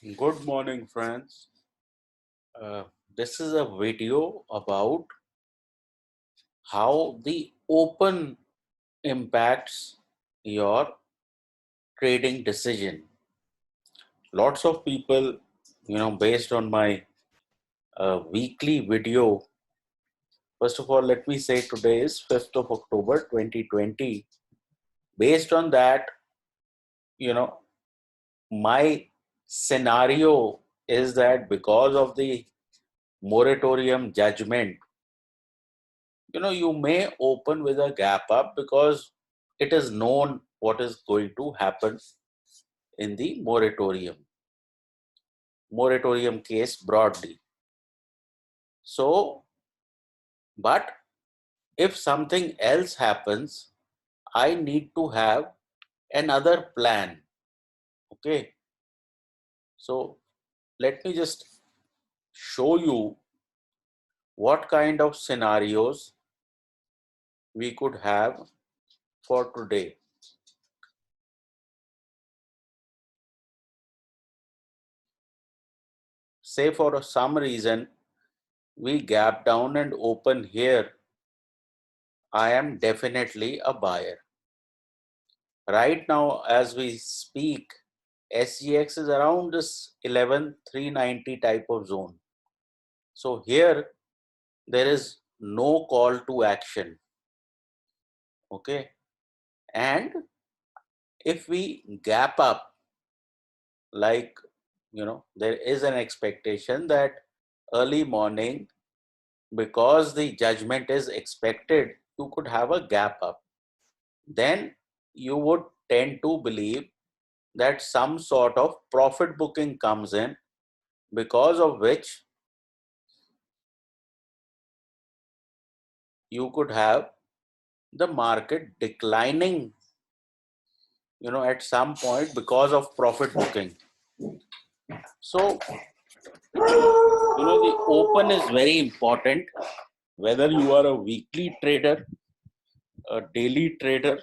Good morning, friends. Uh, this is a video about how the open impacts your trading decision. Lots of people, based on my weekly video, first of all, let me say today is 5th of October 2020. Based on that, you know, my scenario is that because of the moratorium judgment, you may open with a gap up because it is known what is going to happen in the moratorium case broadly. So, but if something else happens, I need to have another plan. Okay, so let me just show you what kind of scenarios we could have for today. Say for some reason we gap down and open here, I am definitely a buyer. Right now, as we speak, SGX is around this 11,390 type of zone. So here, there is no call to action. Okay. And if we gap up, like, there is an expectation that early morning, because the judgment is expected, you could have a gap up. Then you would tend to believe that some sort of profit booking comes in, because of which you could have the market declining, at some point because of profit booking. So, the open is very important, whether you are a weekly trader, a daily trader,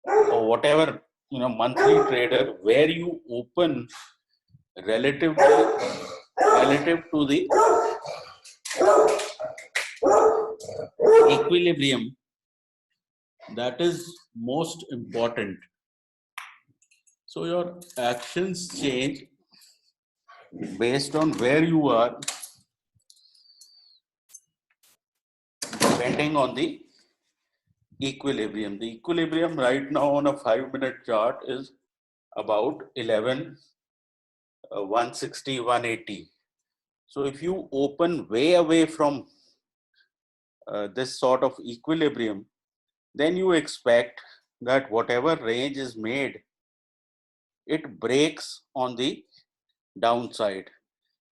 or whatever, monthly trader, where you open relative to the equilibrium, that is most important. So your actions change based on where you are, depending on the equilibrium. The equilibrium right now on a 5-minute chart is about 11, 160, 180. So if you open way away from this sort of equilibrium, then you expect that whatever range is made, it breaks on the downside.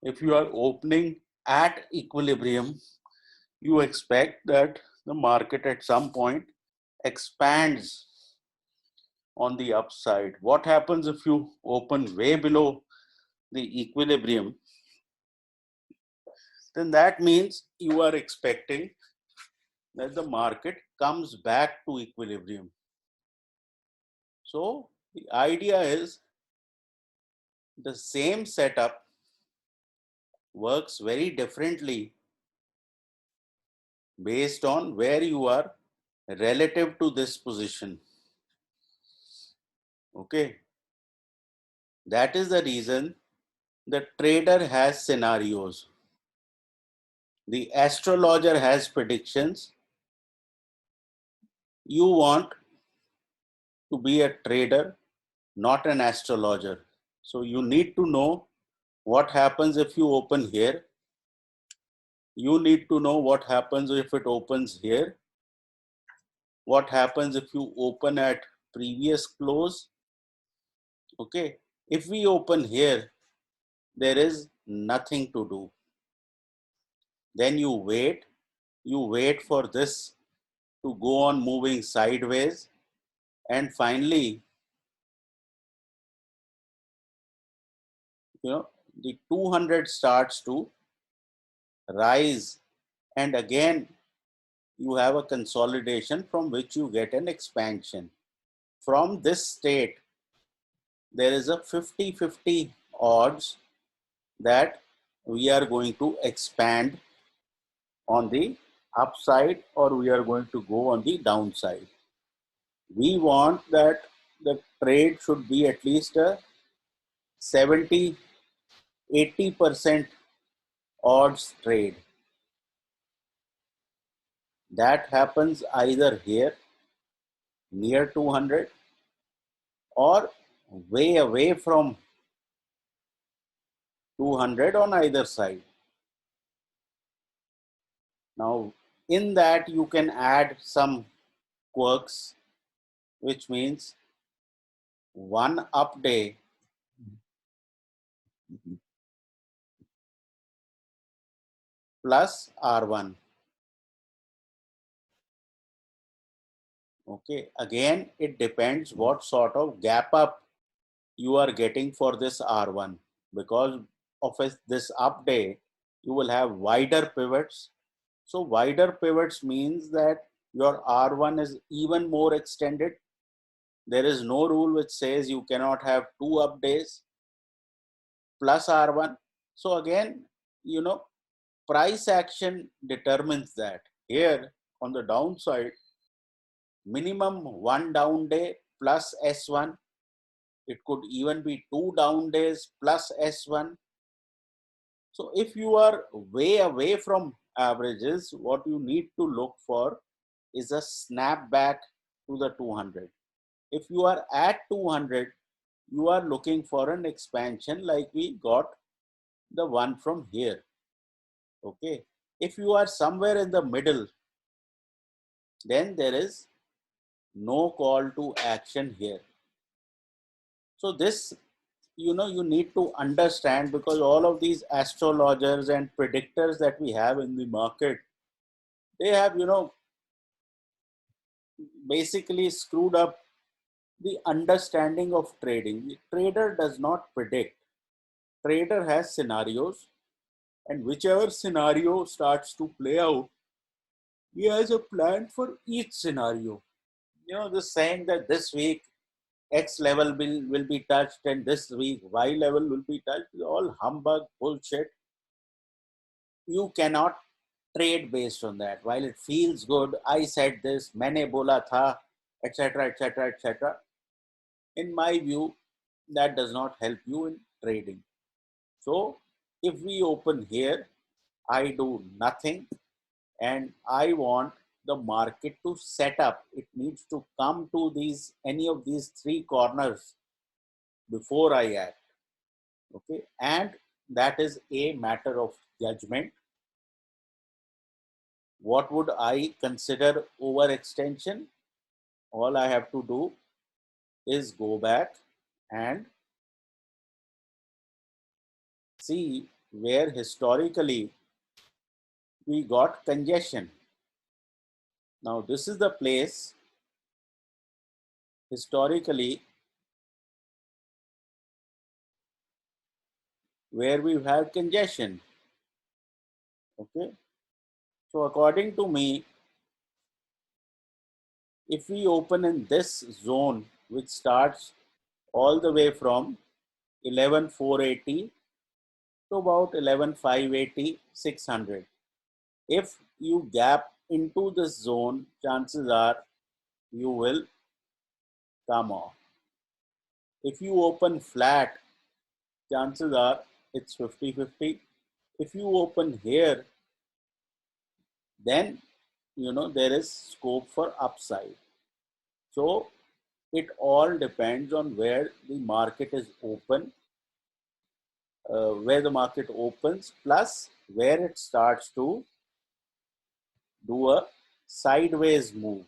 If you are opening at equilibrium, you expect that the market at some point expands on the upside. What happens if you open way below the equilibrium? Then that means you are expecting that the market comes back to equilibrium. So the idea is the same setup works very differently based on where you are relative to this position. Okay. That is the reason the trader has scenarios. The astrologer has predictions. You want to be a trader, not an astrologer. So you need to know what happens if you open here. You need to know what happens if it opens here. What happens if you open at previous close. Okay. If we open here, there is nothing to do. Then you wait for this to go on moving sideways, and finally, the 200 starts to rise, and again you have a consolidation from which you get an expansion. From this state, there is a 50-50 odds that we are going to expand on the upside or we are going to go on the downside. We want that the trade should be at least a 70-80% odds trade. That happens either here near 200 or way away from 200 on either side. Now, in that you can add some quirks, which means one up day plus R1. Okay, again, it depends what sort of gap up you are getting for this R1. Because of this up day, you will have wider pivots. So wider pivots means that your R1 is even more extended. There is no rule which says you cannot have two up days plus R1. So again, price action determines that. Here on the downside, minimum one down day plus S1. It could even be two down days plus S1. So if you are way away from averages, what you need to look for is a snapback to the 200. If you are at 200, you are looking for an expansion like we got the one from here. Okay. If you are somewhere in the middle, then there is no call to action here. So this, you need to understand, because all of these astrologers and predictors that we have in the market, they have, basically screwed up the understanding of trading. The trader does not predict. Trader has scenarios, and whichever scenario starts to play out, he has a plan for each scenario. This saying that this week X level will be touched and this week Y level will be touched is all humbug, bullshit. You cannot trade based on that. While it feels good, I said this, maine bola tha, etc., etc., etc. In my view, that does not help you in trading. So if we open here, I do nothing and I want the market to set up. It needs to come to any of these three corners before I act. Okay, and that is a matter of judgment. What would I consider overextension? All I have to do is go back and see where historically we got congestion. Now this is the place historically where we've had congestion. Okay, so according to me, if we open in this zone which starts all the way from 11,480 to about 11,580, 600. If you gap into this zone, chances are you will come off. If you open flat, chances are it's 50-50. If you open here, then there is scope for upside. So it all depends on where the market is open, where the market opens, plus where it starts to do a sideways move.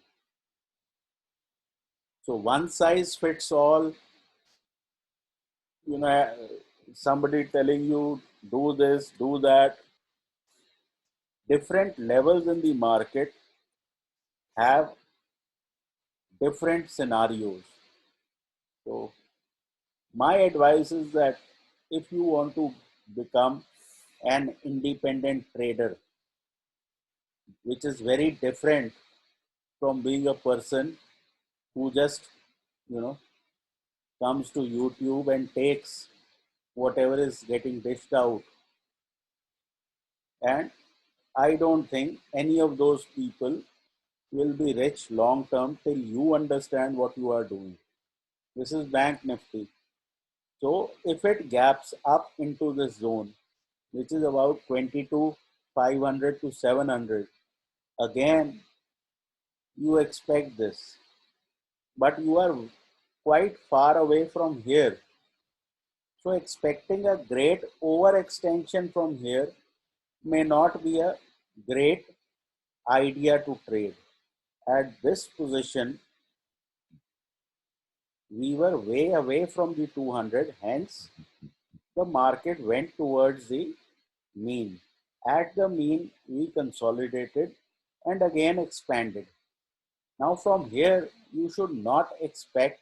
So one size fits all, somebody telling you do this, do that. Different levels in the market have different scenarios. So my advice is that if you want to become an independent trader, which is very different from being a person who just, comes to YouTube and takes whatever is getting dished out. And I don't think any of those people will be rich long term till you understand what you are doing. This is Bank Nifty. So if it gaps up into this zone, which is about 22,500 to 700, again, you expect this, but you are quite far away from here. So expecting a great overextension from here may not be a great idea to trade. At this position, we were way away from the 200, hence the market went towards the mean. At the mean, we consolidated and again expanded. Now from here, you should not expect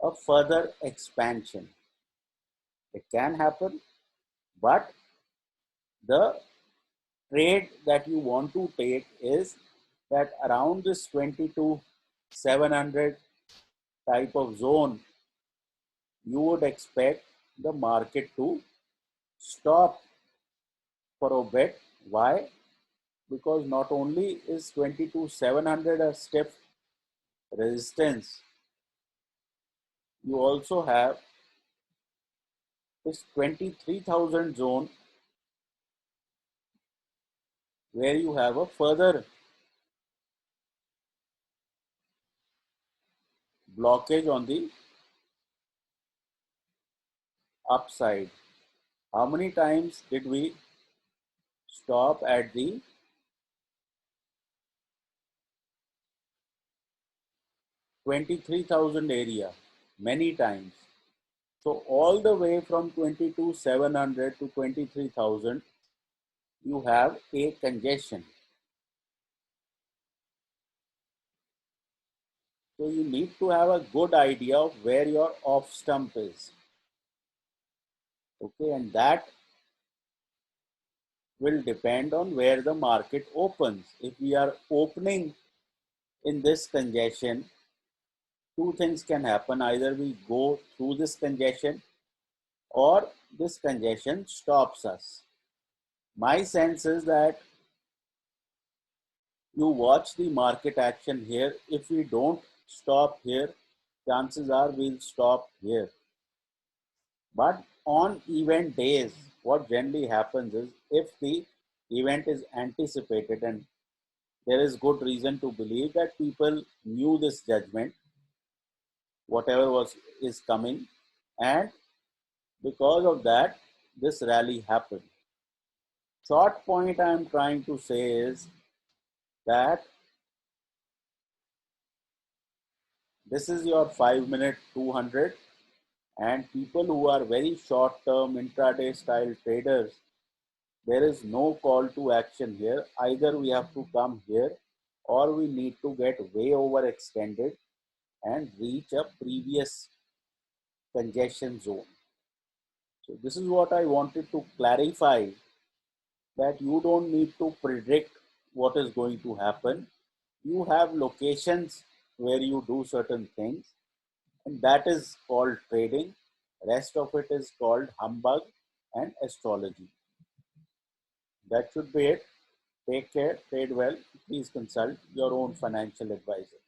a further expansion. It can happen, but the trade that you want to take is that around this 22,700 type of zone, you would expect the market to stop for a bit. Why? Because not only is 22,700 a stiff resistance, you also have this 23,000 zone where you have a further blockage on the upside. How many times did we stop at the 23,000 area? Many times. So all the way from 22,700 to 23,000, you have a congestion. So you need to have a good idea of where your off stump is. Okay, and that will depend on where the market opens. If we are opening in this congestion, two things can happen. Either we go through this congestion or this congestion stops us. My sense is that you watch the market action here. If we don't stop here, chances are we'll stop here. But on event days, what generally happens is if the event is anticipated and there is good reason to believe that people knew this judgment, whatever was is coming, and because of that, this rally happened. Short point I am trying to say is that this is your 5-minute 200, and people who are very short term intraday style traders, there is no call to action here. Either we have to come here or we need to get way overextended and reach a previous congestion zone. So this is what I wanted to clarify, that you don't need to predict what is going to happen. You have locations where you do certain things, and that is called trading. Rest of it is called humbug and astrology. That should be it. Take care, trade well. Please consult your own financial advisor.